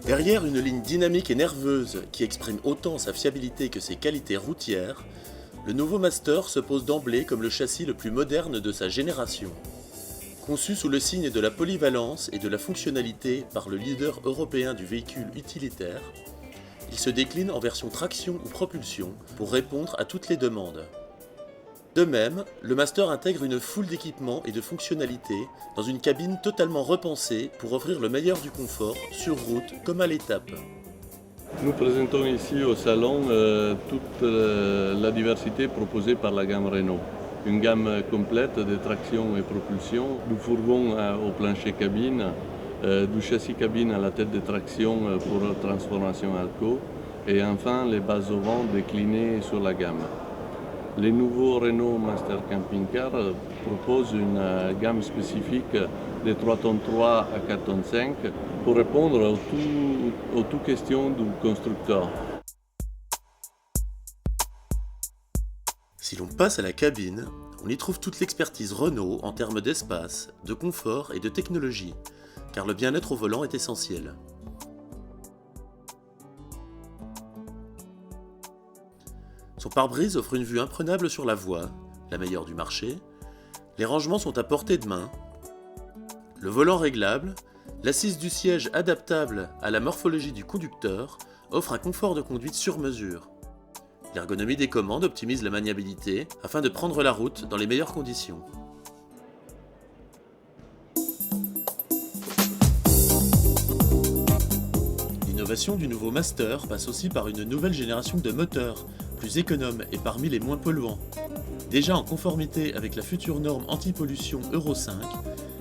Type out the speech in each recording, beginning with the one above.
Derrière une ligne dynamique et nerveuse qui exprime autant sa fiabilité que ses qualités routières, le nouveau Master se pose d'emblée comme le châssis le plus moderne de sa génération. Conçu sous le signe de la polyvalence et de la fonctionnalité par le leader européen du véhicule utilitaire, il se décline en version traction ou propulsion pour répondre à toutes les demandes. De même, le Master intègre une foule d'équipements et de fonctionnalités dans une cabine totalement repensée pour offrir le meilleur du confort sur route comme à l'étape. Nous présentons ici au salon toute la diversité proposée par la gamme Renault. Une gamme complète de traction et propulsion, du fourgon au plancher cabine, du châssis cabine à la tête de traction pour transformation Alco et enfin les bases au vent déclinées sur la gamme. Les nouveaux Renault Master Camping Car proposent une gamme spécifique de 3 tonnes 3 à 4 tonnes 5 pour répondre aux toutes questions du constructeur. Si l'on passe à la cabine, on y trouve toute l'expertise Renault en termes d'espace, de confort et de technologie, car le bien-être au volant est essentiel. Son pare-brise offre une vue imprenable sur la voie, la meilleure du marché. Les rangements sont à portée de main. Le volant réglable, l'assise du siège adaptable à la morphologie du conducteur offre un confort de conduite sur mesure. L'ergonomie des commandes optimise la maniabilité afin de prendre la route dans les meilleures conditions. L'innovation du nouveau Master passe aussi par une nouvelle génération de moteurs, plus économes et parmi les moins polluants. Déjà en conformité avec la future norme anti-pollution Euro 5,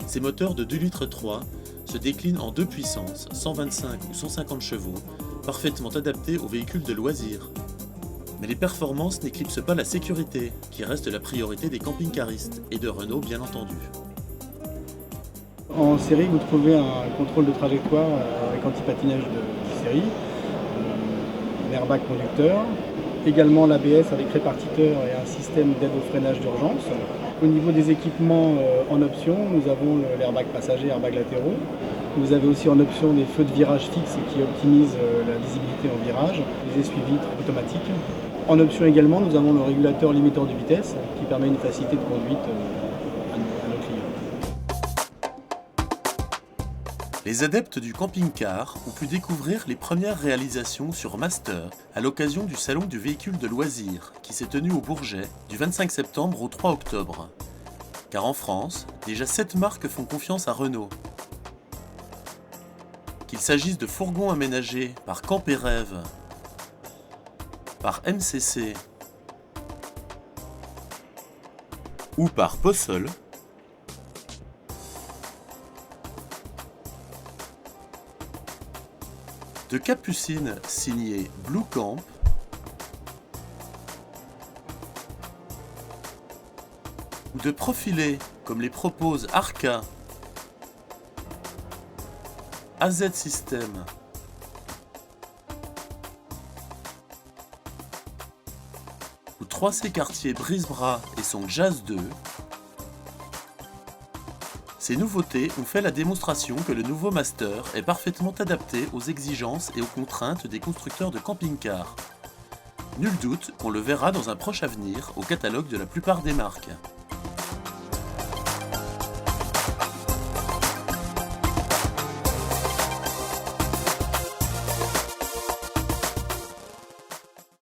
ces moteurs de 2,3 litres se déclinent en deux puissances, 125 ou 150 chevaux, parfaitement adaptés aux véhicules de loisirs. Mais les performances n'éclipsent pas la sécurité, qui reste la priorité des camping-caristes, et de Renault bien entendu. En série, vous trouvez un contrôle de trajectoire avec anti-patinage de série, l'airbag conducteur, également l'ABS avec répartiteur et un système d'aide au freinage d'urgence. Au niveau des équipements en option, nous avons l'airbag passager, airbag latéraux. Vous avez aussi en option des feux de virage fixes qui optimisent la visibilité en virage, les essuie-vitres automatiques. En option également, nous avons le régulateur limiteur de vitesse qui permet une facilité de conduite à nos clients. Les adeptes du camping-car ont pu découvrir les premières réalisations sur Master à l'occasion du salon du véhicule de loisirs qui s'est tenu au Bourget du 25 septembre au 3 octobre. Car en France, déjà 7 marques font confiance à Renault. Qu'il s'agisse de fourgons aménagés par Camp et Rêve, par MCC ou par Possol, de capucines signées Blue Camp, ou de profilés comme les propose Arca, AZ System, ou 3C Cartier Brisbras et son Jazz 2, ces nouveautés ont fait la démonstration que le nouveau Master est parfaitement adapté aux exigences et aux contraintes des constructeurs de camping-cars. Nul doute qu'on le verra dans un proche avenir au catalogue de la plupart des marques.